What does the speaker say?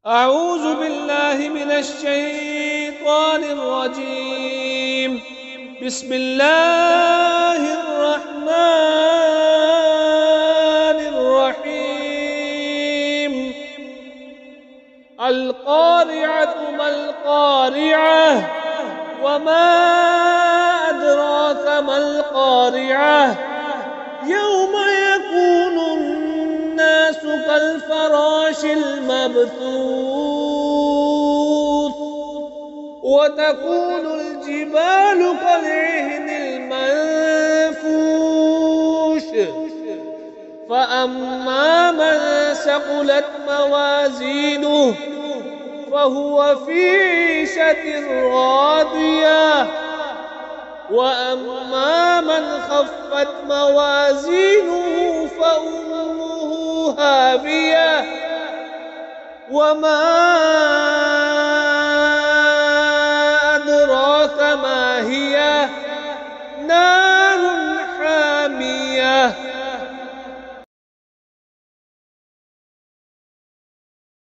أعوذ بالله من الشيطان الرجيم. بسم الله الرحمن الرحيم. القارعة ما القارعة وما أدراك ما القارعة يوم يكون الناس كالفراش المبثوث وتكون الجبال كالعهن المنفوش فأما من ثقلت موازينه فهو في عيشة راضية وأما من خفت موازينه فأمه هاوية وما